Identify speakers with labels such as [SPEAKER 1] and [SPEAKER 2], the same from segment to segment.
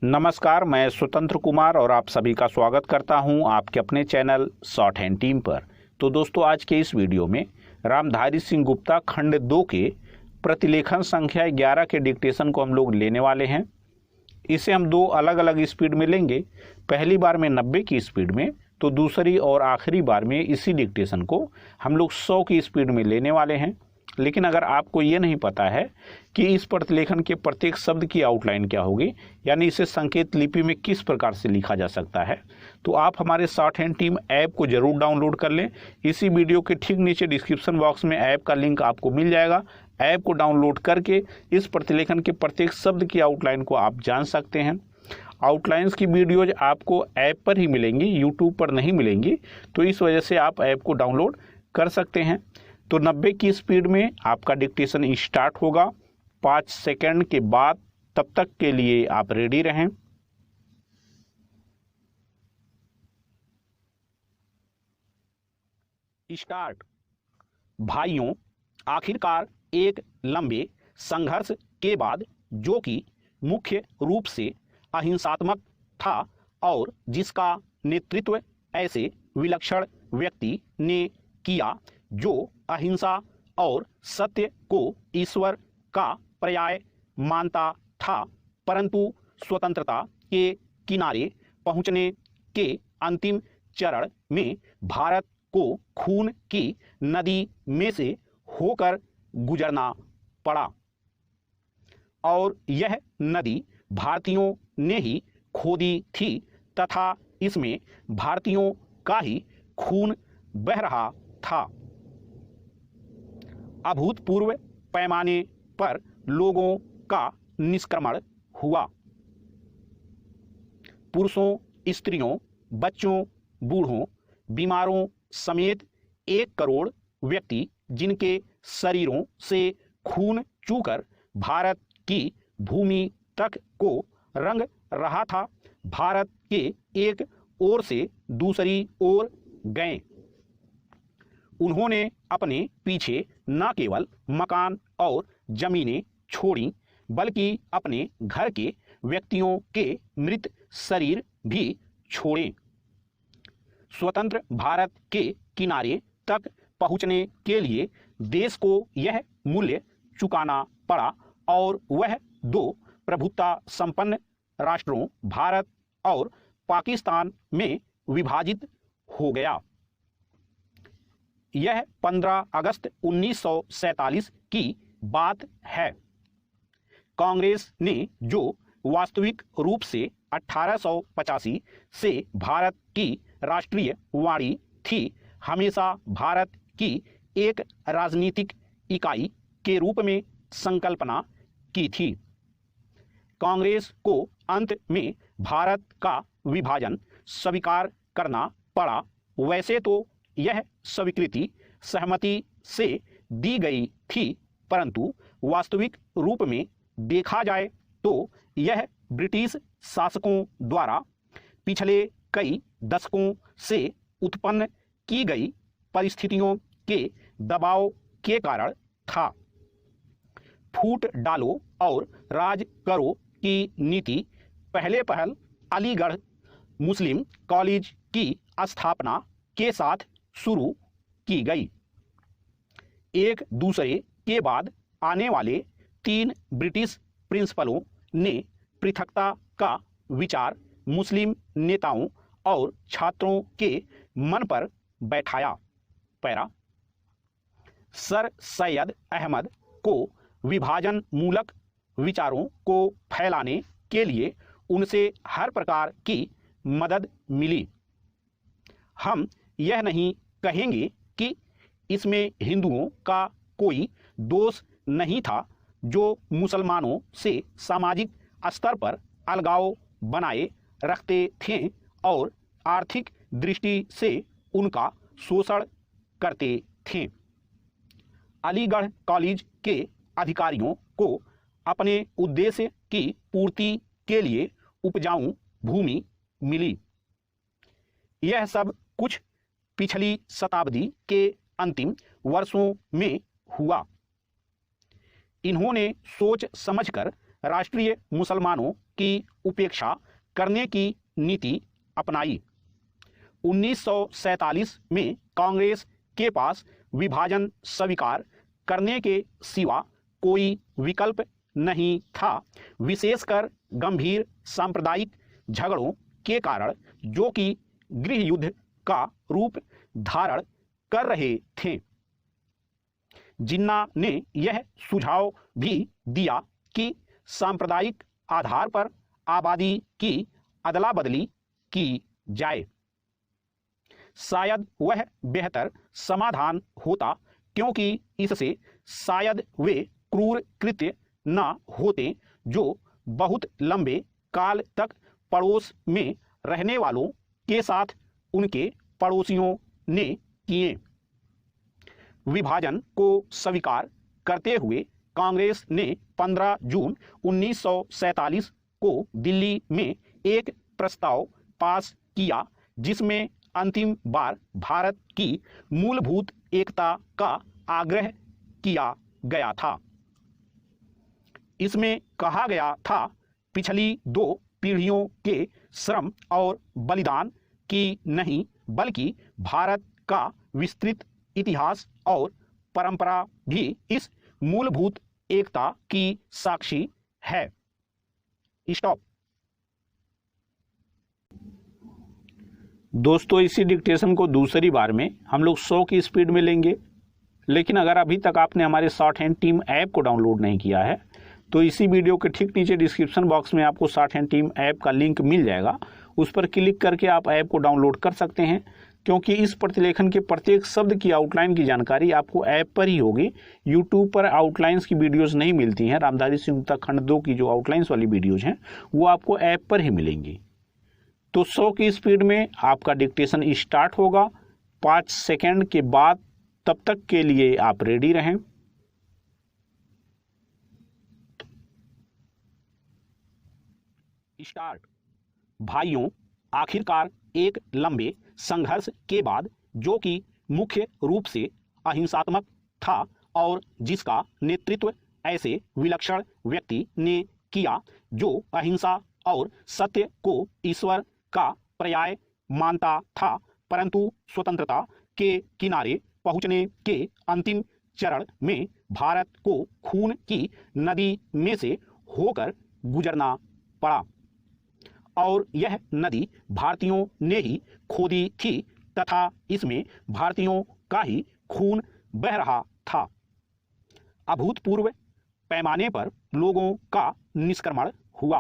[SPEAKER 1] नमस्कार, मैं स्वतंत्र कुमार और आप सभी का स्वागत करता हूं आपके अपने चैनल शॉर्ट हैंड टीम पर। तो दोस्तों, आज के इस वीडियो में रामधारी सिंह गुप्ता खंड 2 के प्रतिलेखन संख्या 11 के डिक्टेशन को हम लोग लेने वाले हैं। इसे हम दो अलग अलग स्पीड में लेंगे, पहली बार में 90 की स्पीड में, तो दूसरी और आखिरी बार में इसी डिक्टेशन को हम लोग 100 की स्पीड में लेने वाले हैं। लेकिन अगर आपको ये नहीं पता है कि इस प्रतिलेखन के प्रत्येक शब्द की आउटलाइन क्या होगी, यानी इसे संकेत लिपि में किस प्रकार से लिखा जा सकता है, तो आप हमारे शॉर्ट हैंड टीम ऐप को जरूर डाउनलोड कर लें। इसी वीडियो के ठीक नीचे डिस्क्रिप्शन बॉक्स में ऐप का लिंक आपको मिल जाएगा। ऐप को डाउनलोड करके इस प्रतिलेखन के प्रत्येक शब्द की आउटलाइन को आप जान सकते हैं। आउटलाइंस की वीडियोज आपको ऐप पर ही मिलेंगी, यूट्यूब पर नहीं मिलेंगी, तो इस वजह से आप ऐप को डाउनलोड कर सकते हैं। तो 90 की स्पीड में आपका डिक्टेशन स्टार्ट होगा 5 सेकंड के बाद। तब तक के लिए आप रेडी रहें। स्टार्ट। भाइयों, आखिरकार एक लंबे संघर्ष के बाद, जो कि मुख्य रूप से अहिंसात्मक था और जिसका नेतृत्व ऐसे विलक्षण व्यक्ति ने किया जो अहिंसा और सत्य को ईश्वर का पर्याय मानता था, परंतु स्वतंत्रता के किनारे पहुंचने के अंतिम चरण में भारत को खून की नदी में से होकर गुजरना पड़ा। और यह नदी भारतीयों ने ही खोदी थी तथा इसमें भारतीयों का ही खून बह रहा था। अभूतपूर्व पैमाने पर लोगों का निष्क्रमण हुआ। पुरुषों, स्त्रियों, बच्चों, बूढ़ों, बीमारों समेत 1 करोड़ व्यक्ति, जिनके शरीरों से खून चूकर भारत की भूमि तक को रंग रहा था, भारत के एक ओर से दूसरी ओर गए। उन्होंने अपने पीछे न केवल मकान और जमीनें छोड़ी, बल्कि अपने घर के व्यक्तियों के मृत शरीर भी छोड़े। स्वतंत्र भारत के किनारे तक पहुंचने के लिए देश को यह मूल्य चुकाना पड़ा और वह 2 प्रभुत्ता संपन्न राष्ट्रों भारत और पाकिस्तान में विभाजित हो गया। यह 15 अगस्त 1947 की बात है। कांग्रेस ने जो वास्तविक रूप से 1885 से भारत की राष्ट्रीय वाणी थी, हमेशा भारत की एक राजनीतिक इकाई के रूप में संकल्पना की थी। कांग्रेस को अंत में भारत का विभाजन स्वीकार करना पड़ा। वैसे तो यह स्वीकृति सहमति से दी गई थी, परंतु वास्तविक रूप में देखा जाए तो यह ब्रिटिश शासकों द्वारा पिछले कई दशकों से उत्पन्न की गई परिस्थितियों के दबाव के कारण था। फूट डालो और राज करो की नीति पहले पहल अलीगढ़ मुस्लिम कॉलेज की स्थापना के साथ शुरू की गई। एक दूसरे के बाद आने वाले 3 ब्रिटिश प्रिंसिपलों ने पृथकता का विचार मुस्लिम नेताओं और छात्रों के मन पर बैठाया। पैरा। सर सैयद अहमद को विभाजन मूलक विचारों को फैलाने के लिए उनसे हर प्रकार की मदद मिली। हम यह नहीं कहेंगे कि इसमें हिंदुओं का कोई दोष नहीं था, जो मुसलमानों से सामाजिक स्तर पर अलगाव बनाए रखते थे और आर्थिक दृष्टि से उनका शोषण करते थे। अलीगढ़ कॉलेज के अधिकारियों को अपने उद्देश्य की पूर्ति के लिए उपजाऊ भूमि मिली। यह सब कुछ पिछली शताब्दी के अंतिम वर्षों में हुआ। इन्होंने सोच समझकर राष्ट्रीय मुसलमानों की उपेक्षा करने की नीति अपनाई। 1947 में कांग्रेस के पास विभाजन स्वीकार करने के सिवा कोई विकल्प नहीं था, विशेषकर गंभीर सांप्रदायिक झगड़ों के कारण जो कि गृह युद्ध का रूप धारण कर रहे थे। जिन्ना ने यह सुझाव भी दिया कि सांप्रदायिक आधार पर आबादी की अदला बदली की जाए। शायद वह बेहतर समाधान होता, क्योंकि इससे शायद वे क्रूर कृत्य न होते जो बहुत लंबे काल तक पड़ोस में रहने वालों के साथ उनके पड़ोसियों ने किए। विभाजन को स्वीकार करते हुए कांग्रेस ने 15 जून 1947 को दिल्ली में एक प्रस्ताव पास किया, जिसमें अंतिम बार भारत की मूलभूत एकता का आग्रह किया गया था। इसमें कहा गया था, पिछली 2 पीढ़ियों के श्रम और बलिदान की नहीं, बल्कि भारत का विस्तृत इतिहास और परंपरा भी इस मूलभूत एकता की साक्षी है। स्टॉप। दोस्तों, इसी डिक्टेशन को दूसरी बार में हम लोग 100 की स्पीड में लेंगे, लेकिन अगर अभी तक आपने हमारे शॉर्ट हैंड टीम ऐप को डाउनलोड नहीं किया है तो इसी वीडियो के ठीक नीचे डिस्क्रिप्शन बॉक्स में आपको शॉर्ट हैंड टीम ऐप का लिंक मिल जाएगा। उस पर क्लिक करके आप ऐप को डाउनलोड कर सकते हैं, क्योंकि इस प्रतिलेखन के प्रत्येक शब्द की आउटलाइन की जानकारी आपको ऐप पर ही होगी। यूट्यूब पर आउटलाइंस की वीडियोज़ नहीं मिलती हैं। रामधारी सिंह खंड 2 की जो आउटलाइंस वाली वीडियोज़ हैं वो आपको ऐप पर ही मिलेंगी। तो 100 की स्पीड में आपका डिक्टेशन स्टार्ट होगा 5 सेकेंड के बाद। तब तक के लिए आप रेडी रहें। स्टार्ट। भाइयों, आखिरकार एक लंबे संघर्ष के बाद, जो कि मुख्य रूप से अहिंसात्मक था और जिसका नेतृत्व ऐसे विलक्षण व्यक्ति ने किया जो अहिंसा और सत्य को ईश्वर का पर्याय मानता था, परंतु स्वतंत्रता के किनारे पहुंचने के अंतिम चरण में भारत को खून की नदी में से होकर गुजरना पड़ा। और यह नदी भारतीयों ने ही खोदी थी तथा इसमें भारतीयों का ही खून बह रहा था। अभूतपूर्व पैमाने पर लोगों का निष्क्रमण हुआ।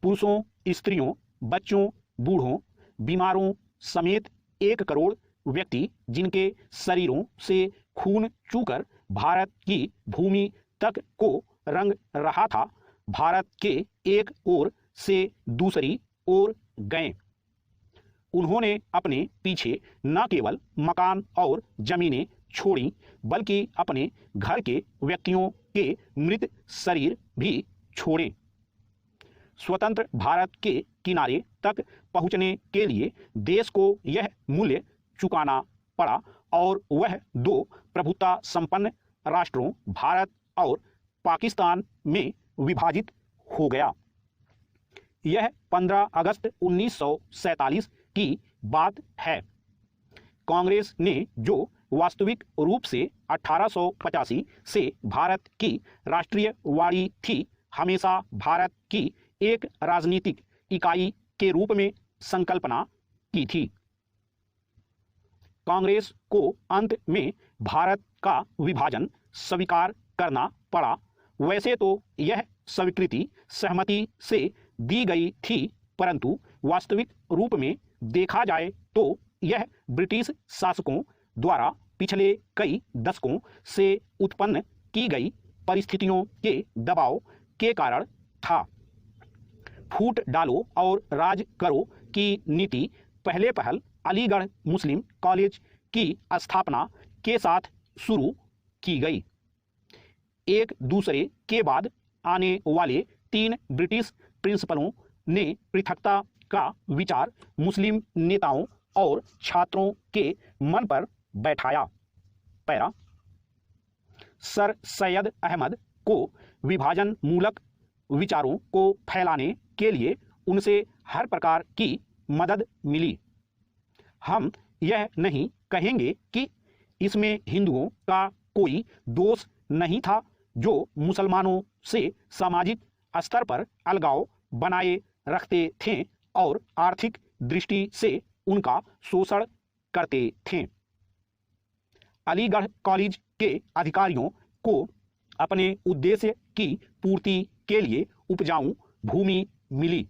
[SPEAKER 1] पुरुषों, स्त्रियों, बच्चों, बूढ़ों, बीमारों समेत 1 करोड़ व्यक्ति, जिनके शरीरों से खून चूकर भारत की भूमि तक को रंग रहा था, भारत के एक ओर से दूसरी ओर गए। उन्होंने अपने पीछे न केवल मकान और जमीनें छोड़ी, बल्कि अपने घर के व्यक्तियों के मृत शरीर भी छोड़े। स्वतंत्र भारत के किनारे तक पहुंचने के लिए देश को यह मूल्य चुकाना पड़ा, और वह 2 प्रभुता संपन्न राष्ट्रों भारत और पाकिस्तान में विभाजित हो गया। यह 15 अगस्त 1947 की बात है। कांग्रेस ने जो वास्तविक रूप से 1885 से भारत की राष्ट्रीयवादी थी, हमेशा भारत की एक राजनीतिक इकाई के रूप में संकल्पना की थी। कांग्रेस को अंत में भारत का विभाजन स्वीकार करना पड़ा। वैसे तो यह स्वीकृति सहमति से दी गई थी, परंतु वास्तविक रूप में देखा जाए तो यह ब्रिटिश शासकों द्वारा पिछले कई दशकों से उत्पन्न की गई परिस्थितियों के दबाव के कारण था। फूट डालो और राज करो की नीति पहले पहल अलीगढ़ मुस्लिम कॉलेज की स्थापना के साथ शुरू की गई। एक दूसरे के बाद आने वाले 3 ब्रिटिश प्रिंसिपलों ने पृथकता का विचार मुस्लिम नेताओं और छात्रों के मन पर बैठाया। पैरा। सर सैयद अहमद को विभाजन मूलक विचारों को फैलाने के लिए उनसे हर प्रकार की मदद मिली। हम यह नहीं कहेंगे कि इसमें हिंदुओं का कोई दोष नहीं था जो मुसलमानों से सामाजिक स्तर पर अलगाव बनाए रखते थे और आर्थिक दृष्टि से उनका शोषण करते थे। अलीगढ़ कॉलेज के अधिकारियों को अपने उद्देश्य की पूर्ति के लिए उपजाऊ भूमि मिली।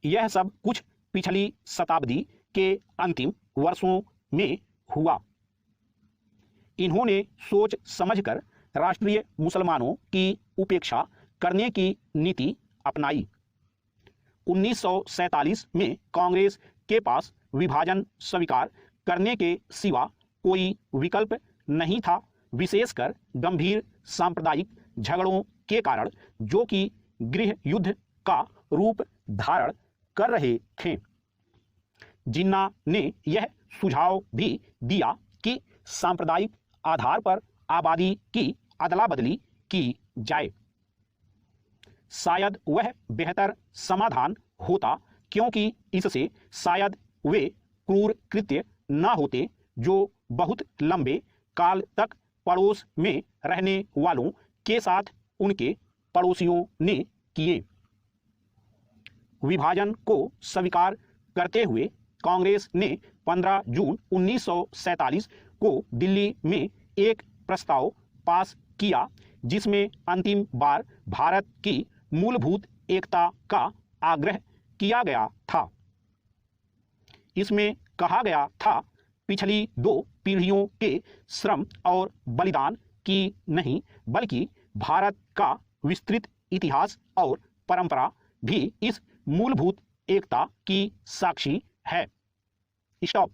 [SPEAKER 1] यह सब कुछ पिछली शताब्दी के अंतिम वर्षों में हुआ। इन्होंने सोच समझकर राष्ट्रीय मुसलमानों की उपेक्षा करने की नीति अपनाई। 1947 में कांग्रेस के पास विभाजन स्वीकार करने के सिवा कोई विकल्प नहीं था, विशेषकर गंभीर सांप्रदायिक झगड़ों के कारण जो कि गृह युद्ध का रूप धारण कर रहे थे। जिन्ना ने यह सुझाव भी दिया कि सांप्रदायिक आधार पर आबादी की अदला बदली की जाए। शायद वह बेहतर समाधान होता, क्योंकि इससे शायद वे क्रूर कृत्य न होते जो बहुत लंबे काल तक पड़ोस में रहने वालों के साथ उनके पड़ोसियों ने किए। विभाजन को स्वीकार करते हुए कांग्रेस ने 15 जून 1947 को दिल्ली में एक प्रस्ताव पास किया जिसमें अंतिम बार भारत की मूलभूत एकता का आग्रह किया गया था। इसमें कहा गया था, पिछली 2 पीढ़ियों के श्रम और बलिदान की नहीं बल्कि भारत का विस्तृत इतिहास और परंपरा भी इस मूलभूत एकता की साक्षी है। स्टॉप।